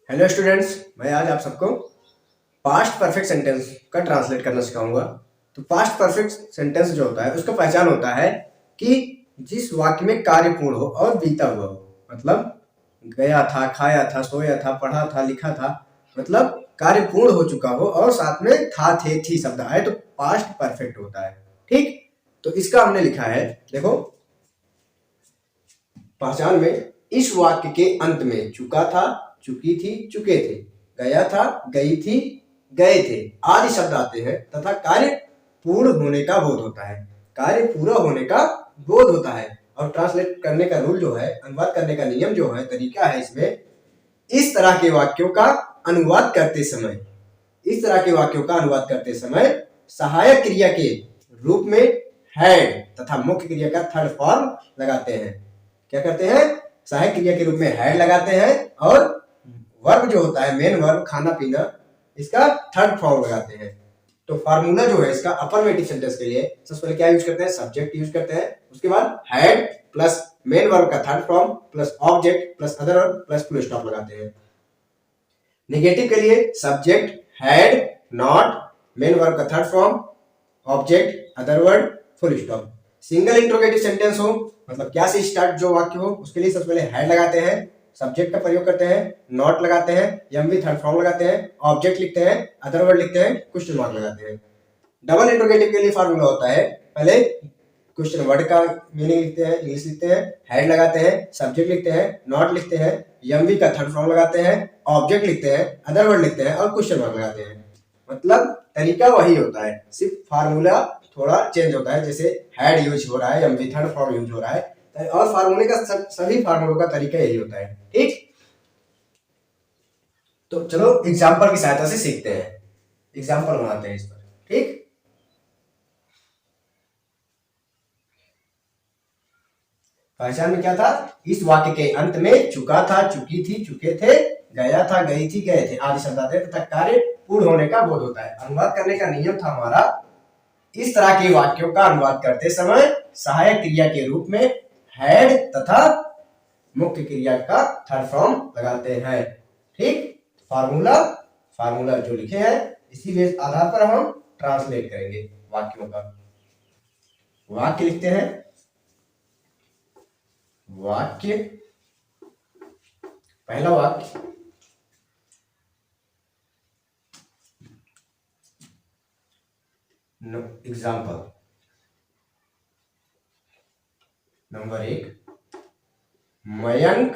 Hello students, मैं आज आप सबको पास्ट परफेक्ट सेंटेंस का ट्रांसलेट करना सिखाऊंगा। तो पास्ट परफेक्ट सेंटेंस जो होता है उसका पहचान होता है कि जिस वाक्य में कार्य पूर्ण हो और बीता हुआ हो। मतलब गया था, खाया था, सोया था, पढ़ा था, लिखा था, मतलब कार्य पूर्ण हो चुका हो और साथ में था, थे, थी शब्द आए तो पास्ट परफेक्ट होता है। ठीक, तो इसका हमने लिखा है, देखो पहचान में, इस वाक्य के अंत में चुका था, चुकी थी, चुके थे, गया था, गई थी, गए थे आदि शब्द आते हैं तथा कार्य पूर्ण होने का बोध होता है। कार्य पूरा होने का बोध होता है। और ट्रांसलेट करने का रूल जो है, अनुवाद करने का नियम जो है, तरीका है इसमें, इस तरह के वाक्यों का अनुवाद करते समय, इस तरह के वाक्यों का अनुवाद करते समय सहायक क्रिया के रूप में हैड तथा मुख्य क्रिया का थर्ड फॉर्म लगाते हैं। क्या करते हैं? सहायक क्रिया के रूप में हैड लगाते हैं और वर्ब जो होता है, मेन वर्ब खाना पीना, इसका थर्ड फॉर्म लगाते हैं। तो फार्मूला जो है इसका अफर्मेटिव सेंटेंस के लिए सबसे पहले क्या यूज करते हैं? सब्जेक्ट यूज करते हैं। उसके बाद हैड प्लस मेन वर्ब का third form plus object plus other verb plus full stop लगाते हैं। नेगेटिव के लिए subject had, not, main verb का third form, object, other word, full stop. Single interrogative sentence हो, मतलब क्या से स्टार्ट जो वाक्य हो, उसके लिए सबसे पहले हैड लगाते हैं, सब्जेक्ट का प्रयोग करते हैं, नॉट लगाते हैं, एमवी थर्ड फॉर्म लगाते हैं, ऑब्जेक्ट लिखते हैं, अदर वर्ड लिखते हैं, क्वेश्चन मार्क लगाते हैं। डबल इंट्रोगेटिव के लिए फार्मूला होता है, पहले क्वेश्चन वर्ड का मीनिंग लिखते हैं, इंग्लिश लिखते हैं, हेड लगाते हैं, सब्जेक्ट लिखते हैं, नॉट लिखते हैं, एमवी का थर्ड फॉर्म लगाते हैं, ऑब्जेक्ट लिखते हैं, अदर वर्ड लिखते हैं और क्वेश्चन मार्क लगाते हैं। मतलब तरीका वही होता है, सिर्फ फार्मूला थोड़ा चेंज होता है। जैसे हेड यूज हो रहा है, एमवी थर्ड फॉर्म यूज हो रहा है, और फार्मूले का सभी फार्मूलों का तरीका यही होता है। ठीक, तो चलो एग्जाम्पल की सहायता से सीखते हैं, एग्जाम्पल बनाते हैं इस पर। ठीक, पहचान में क्या था? इस वाक्य के अंत में चुका था, चुकी थी, चुके थे, गया था, गई थी, गए थे आदि शब्द आते हैं तथा कार्य पूर्ण होने का बोध होता है। अनुवाद करने का नियम था हमारा, इस तरह के वाक्यों का अनुवाद करते समय सहायक क्रिया के रूप में हैड तथा मुख्य क्रिया का थर्ड फॉर्म लगाते हैं। ठीक, फार्मूला फार्मूला जो लिखे हैं इसी बेस आधार पर हम ट्रांसलेट करेंगे वाक्यों का। वाक्य लिखते हैं, वाक्य, पहला वाक्य, एग्जाम्पल नंबर 1, मयंक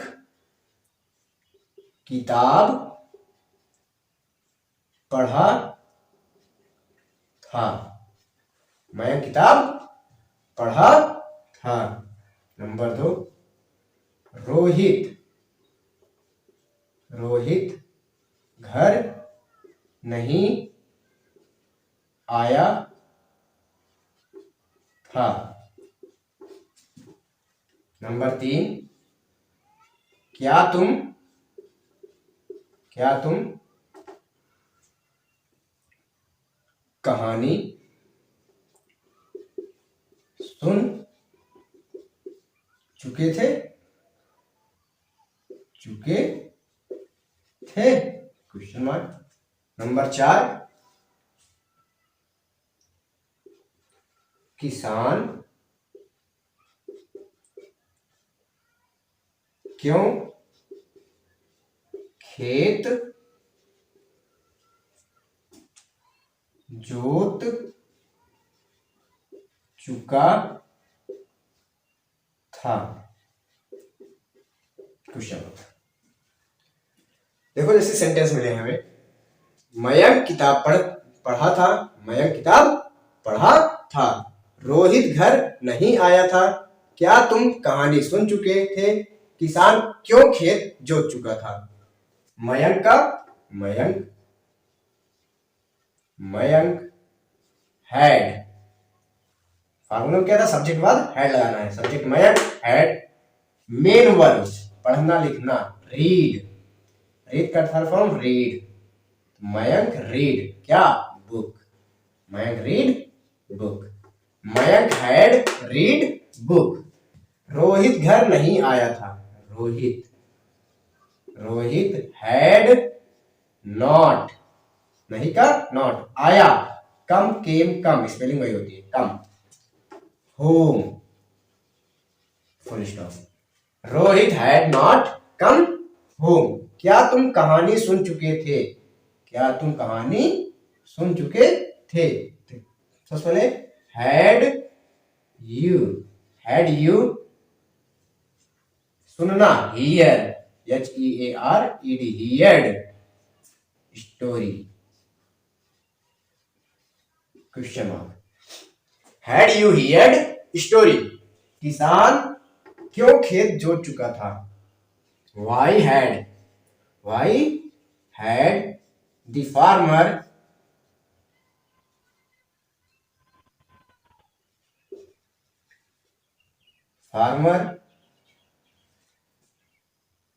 किताब पढ़ा था। मयंक किताब पढ़ा था। नंबर 2, रोहित रोहित घर नहीं आया था। नंबर 3, क्या तुम कहानी सुन चुके थे? Question mark. नंबर 4, किसान क्यों खेत जोत चुका था? क्वेश्चन। देखो जैसे सेंटेंस मिले हमें, मयंक किताब पढ़ा था, मयंक किताब पढ़ा था। रोहित घर नहीं आया था। क्या तुम कहानी सुन चुके थे? किसान क्यों खेत जोत चुका था? मयंक का मयंक हैड, फार्मूला क्या था? सब्जेक्ट बाद हैड लगाना है। Subject Mayank, had, main verb पढ़ना लिखना, रीड, रीड का third form read. Mayank read क्या? Book. Mayank read book. Mayank had read book. Rohit घर नहीं आया था। रोहित रोहित हैड नॉट, नहीं का नॉट, आया, कम केम कम, स्पेलिंग वही होती है come, home, full stop. Rohit had not come home. क्या तुम कहानी सुन चुके थे? क्या तुम कहानी सुन चुके थे? सबसे पहले हैड यू, हैड यू सुनना, hear, HEARED, heard, story, question mark. Had you heard story? किसान क्यों खेत जोत चुका था? Why had the farmer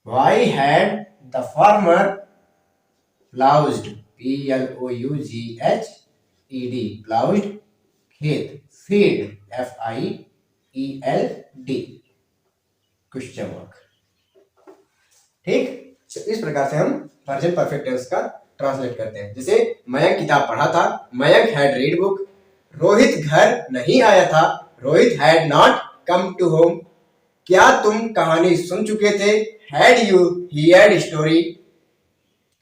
why had the farmer ploughed, PLOUGHED, ploughed खेत, feed, FIELD, क्वेश्चन मार्क। ठीक, इस प्रकार से हम प्रेजेंट परफेक्ट टेंस का ट्रांसलेट करते हैं। जैसे मयंक किताब पढ़ा था, Mayank had read book. Rohit घर नहीं आया था, Rohit had not come to home. क्या तुम कहानी सुन चुके थे? Had you heard story?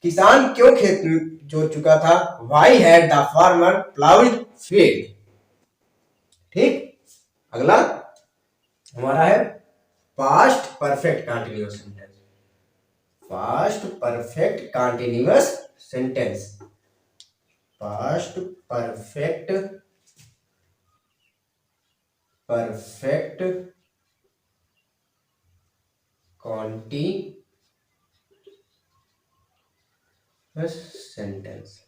किसान क्यों खेत जोत चुका था? Why had the farmer ploughed field. ठीक, अगला हमारा है past perfect continuous sentence. Past perfect continuous sentence, past perfect continuous sentence.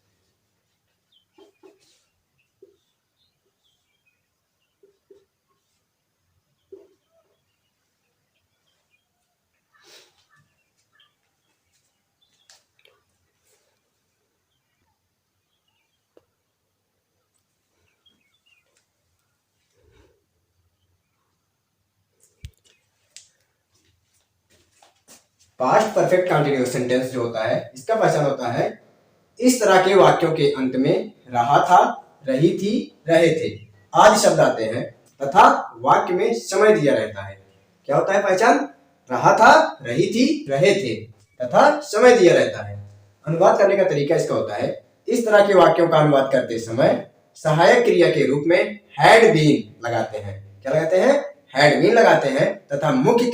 Past perfect continuous sentence जो होता है, इसका पहचान होता है इस तरह के वाक्यों के अंत में रहा था, रही थी, रहे थे आदि शब्द आते हैं तथा वाक्य में समय दिया रहता है। क्या होता है पहचान? रहा था, रही थी, रहे थे तथा समय दिया रहता है। अनुवाद करने का तरीका इसका होता है, इस तरह के वाक्यों का अनुवाद करते समय सहायक क्रिया के रूप में हैड बीन लगाते हैं। क्या लगाते हैं? हैड बीन लगाते हैं तथा मुख्य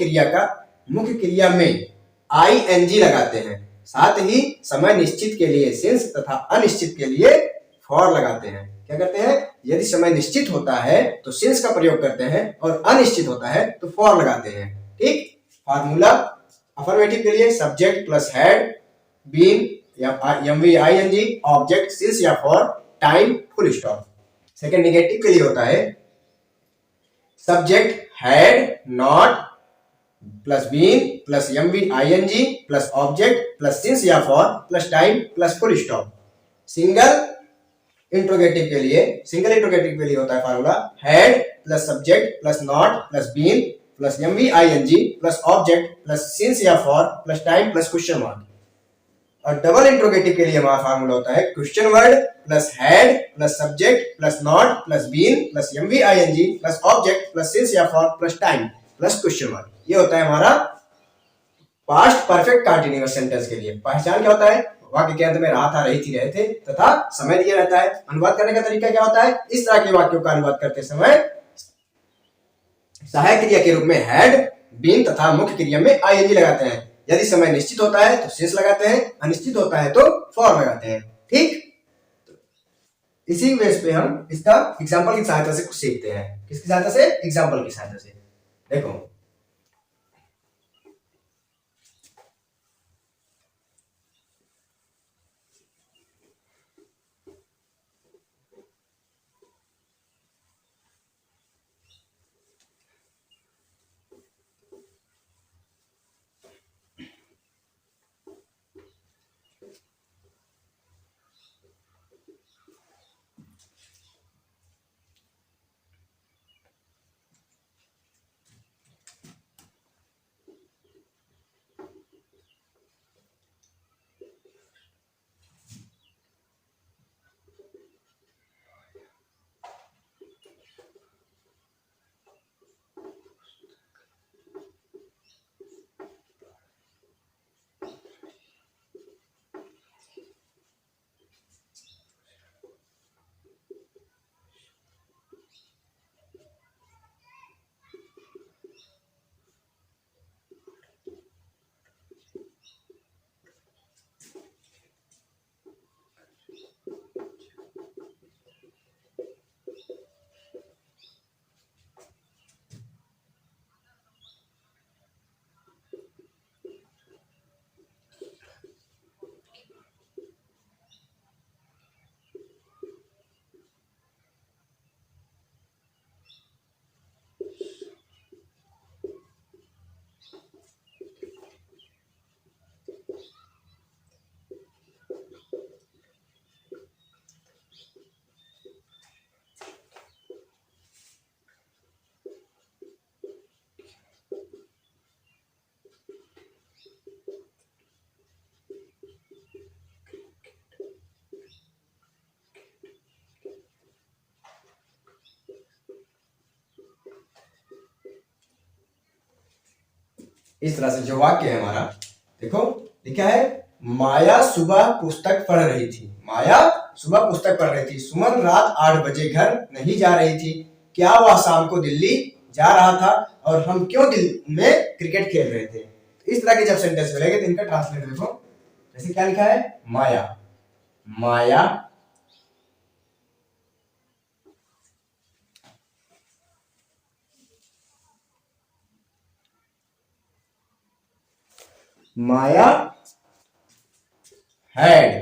क्रिया में ING लगाते हैं। साथ ही समय निश्चित के लिए सिंस तथा अनिश्चित के लिए फॉर लगाते हैं। क्या करते हैं? यदि समय निश्चित होता है तो सिंस का प्रयोग करते हैं और अनिश्चित होता है तो फॉर लगाते हैं। ठीक, फॉर्मूला अफर्मेटिव के लिए सब्जेक्ट प्लस हैड बीन या MVING, ऑब्जेक्ट सिंस या for, time, full stop. Second negative के लिए होता है subject had not plus been plus MVING plus object plus since या for plus time plus full stop. Single interrogative के लिए होता है formula had plus subject plus not plus been plus MVING plus object plus since या for plus time plus question mark. और double interrogative के लिए हमारा फार्मूला होता है question word plus had plus subject plus not plus been plus MVING plus object plus since या for plus time plus question mark. ये होता है हमारा पास्ट परफेक्ट कंटीन्यूअस सेंटेंस के लिए। पहचान क्या होता है? वाक्य के अंत में रहा था, रही थी, रहे थे तथा समय दिया रहता है। अनुवाद करने का तरीका क्या होता है? इस तरह के वाक्यों का अनुवाद करते समय सहायक क्रिया के रूप में हैड बीन तथा मुख्य क्रिया में ING लगाते हैं। यदि समय निश्चित होता है तो सिंस लगाते हैं, अनिश्चित होता है तो फॉर लगाते हैं। ठीक, इसी बेस पे हम इसका एग्जाम्पल की सहायता से कुछ सीखते हैं। किसकी सहायता से? एग्जाम्पल की सहायता से। देखो, इस तरह से जो वाक्य है हमारा, देखो लिखा है माया सुबह पुस्तक पढ़ रही थी। माया सुबह पुस्तक पढ़ रही थी। सुमन रात 8 बजे घर नहीं जा रही थी। क्या वह शाम को दिल्ली जा रहा था? और हम क्यों दिल्ली में क्रिकेट खेल रहे थे? इस तरह के जब सेंटेंस मिलेंगे तो इनका ट्रांसलेट देखो। जैसे क्या लिखा है, माया, माया माया had,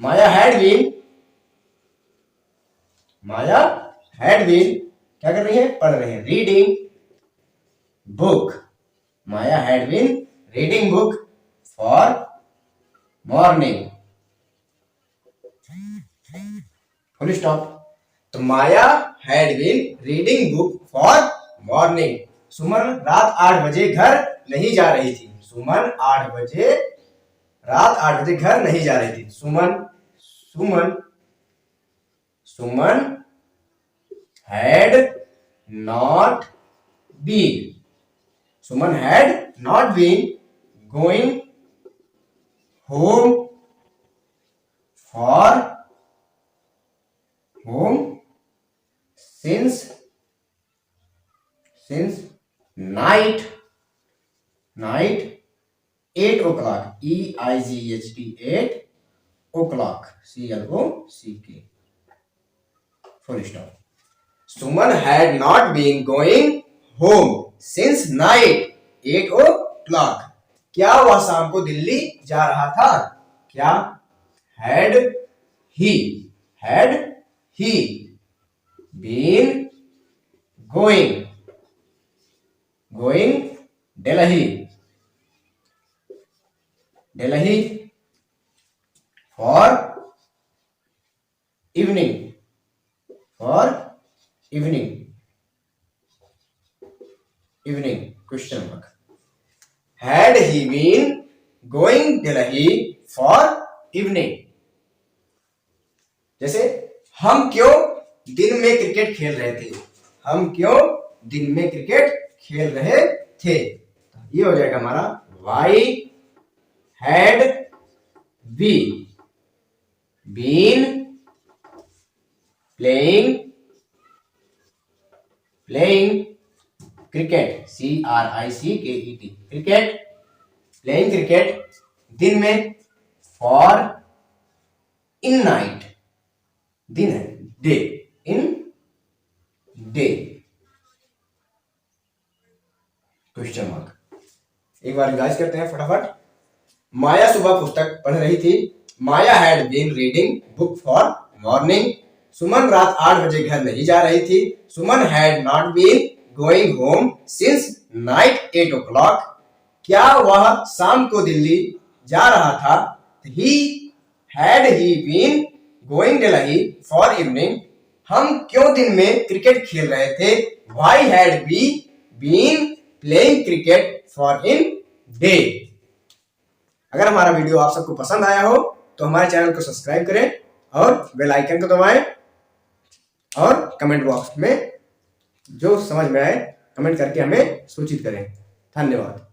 Maya had been, Maya had been क्या कर रही है? पढ़ रही है, reading book. Maya had been reading book for morning, full stop. तो माया had been reading book for morning। सुमन रात 8 बजे घर नहीं जा रही थी। सुमन 8 बजे रात 8 बजे घर नहीं जा रही थी। सुमन सुमन सुमन had not been, Suman had not been going home for home since night 8 o'clock, EIGHT 8 o'clock, CLOCK, full stop। Suman had not been going home since night 8 o'clock। क्या वह शाम को दिल्ली जा रहा था? क्या had he been going Delhi for evening, question mark। had he been going Delhi for evening? जैसे हम क्यों दिन में क्रिकेट खेल रहे थे? हम क्यों दिन में क्रिकेट खेल रहे थे? ये हो जाएगा हमारा why had we been playing cricket, CRICKET, cricket, playing cricket दिन में, for in night, दिन है, day, in day, question mark. एक बार रिवाइज करते हैं फटाफट। माया सुबह पुस्तक पढ़ रही थी। Maya had been reading book for morning. Suman रात 8 बजे घर नहीं जा रही थी। Suman had not been going home since night 8 o'clock। क्या वह शाम को दिल्ली जा रहा था? Had he been going Delhi for evening. हम क्यों दिन में क्रिकेट खेल रहे थे? Why had we been playing cricket for in day. अगर हमारा वीडियो आप सबको पसंद आया हो तो हमारे चैनल को सब्सक्राइब करें और बेल आइकन को दबाएं और कमेंट बॉक्स में जो समझ में आए कमेंट करके हमें सूचित करें। धन्यवाद।